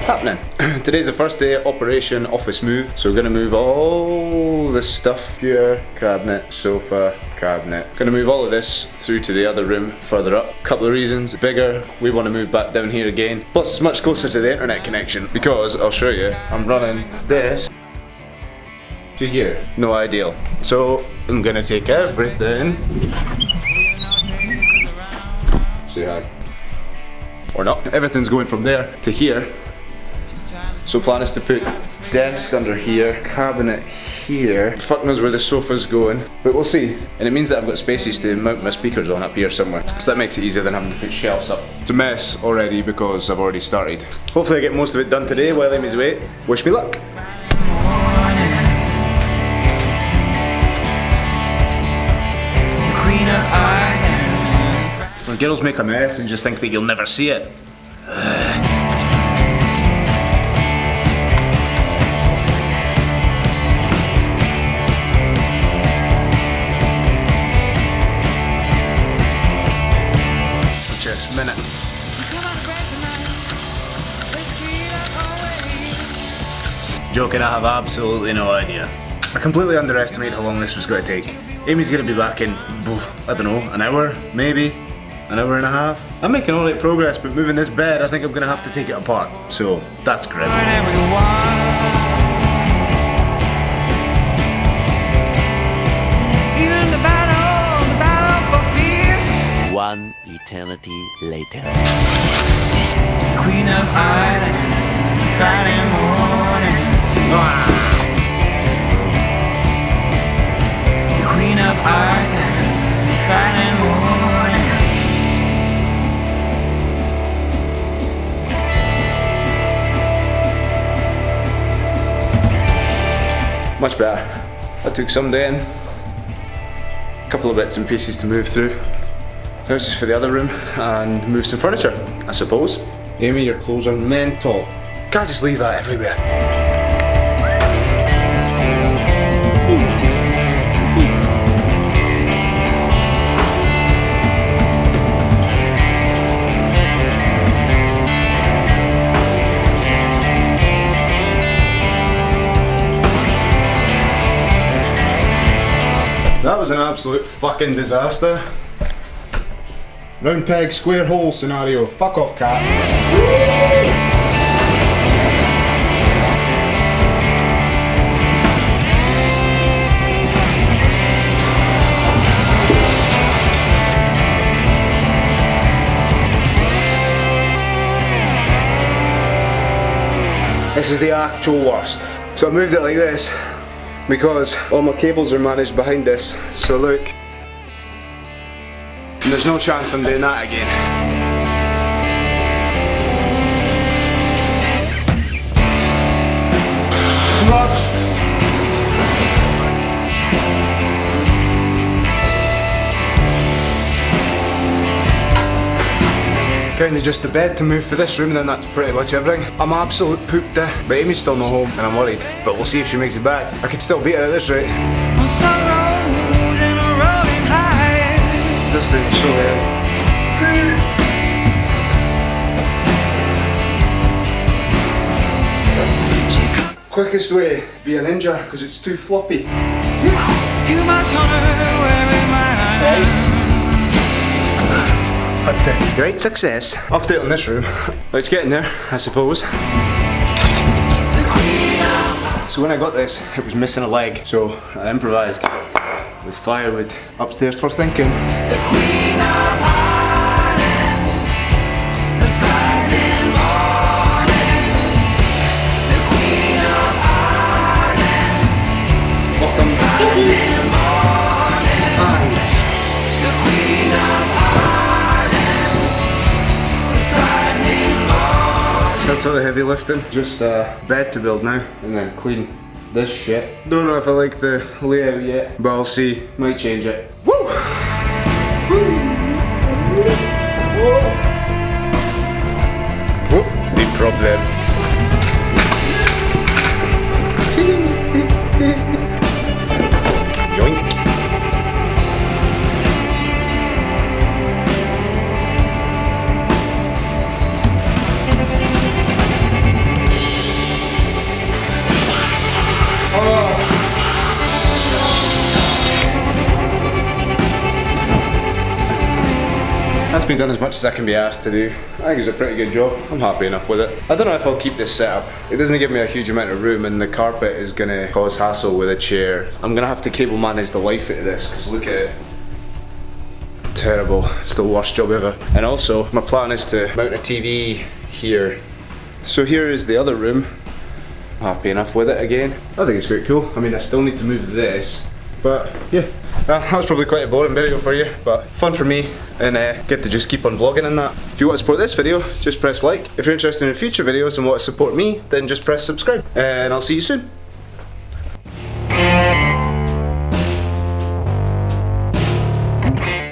happening. Today's the first day Operation Office Move, so we're gonna move all this stuff here, cabinet, sofa, cabinet. Gonna move all of this through to the other room further up. Couple of reasons: bigger, we want to move back down here again. Plus it's much closer to the internet connection because I'll show you, I'm running this to here. No ideal. So I'm gonna take everything. Say hi. Or not. Everything's going from there to here. So plan is to put desk under here, cabinet here. Fuck knows where the sofa's going, but we'll see. And it means that I've got spaces to mount my speakers on up here somewhere. So that makes it easier than having to put shelves up. It's a mess already because I've already started. Hopefully I get most of it done today while Amy's away. Wish me luck. When girls make a mess and just think that you'll never see it. Just a minute. Joking, I have absolutely no idea. I completely underestimated how long this was going to take. Amy's going to be back in, I don't know, an hour, maybe? An hour and a half. I'm making alright progress, but moving this bed, I think I'm gonna have to take it apart. So that's grim. One eternity later. Queen of Ireland, Friday morning. Queen of Ireland, Friday morning. Much better. I took some day in, a couple of bits and pieces to move through. Now it's just for the other room and move some furniture, I suppose. Amy, your clothes are mental. Can't just leave that everywhere. That was an absolute fucking disaster. Round peg, square hole scenario. Fuck off, cat. This is the actual worst. So I moved it like this because all my cables are managed behind this. So look, and there's no chance I'm doing that again. Flushed. Kinda just the bed to move for this room, and then that's pretty much everything. I'm absolute pooped there, but Amy's still not home and I'm worried. But we'll see if she makes it back. I could still beat her at this rate. This thing is so heavy. Quickest way, be a ninja, because it's too floppy. Too much on her wearing my Great success. Update on this room. It's getting there, I suppose. So when I got this, it was missing a leg, so I improvised with firewood upstairs for thinking. The Queen of Ireland, the frightening morning. The Queen of Ireland, Bottom. the frightening morning. And the sides. The Queen of Ireland, the frightening morning. That's all the heavy lifting. Just a bed to build now, and then clean this shit. Don't know if I like the layout yet, but I'll see. Might change it. Woo! Woo! Whoop, the problem. Yoink. been done as much as I can be asked to do. I think it's a pretty good job. I'm happy enough with it. I don't know if I'll keep this setup. It doesn't give me a huge amount of room, and the carpet is gonna cause hassle with a chair. I'm gonna have to cable manage the life out of this, because look at it. Terrible. It's the worst job ever. And also, my plan is to mount a TV here. So here is the other room. Happy enough with it again. I think it's quite cool. I mean, I still need to move this, but yeah. That was probably quite a boring video for you, but fun for me, and get to just keep on vlogging and that. If you want to support this video, just press like. If you're interested in future videos and want to support me, then just press subscribe. And I'll see you soon.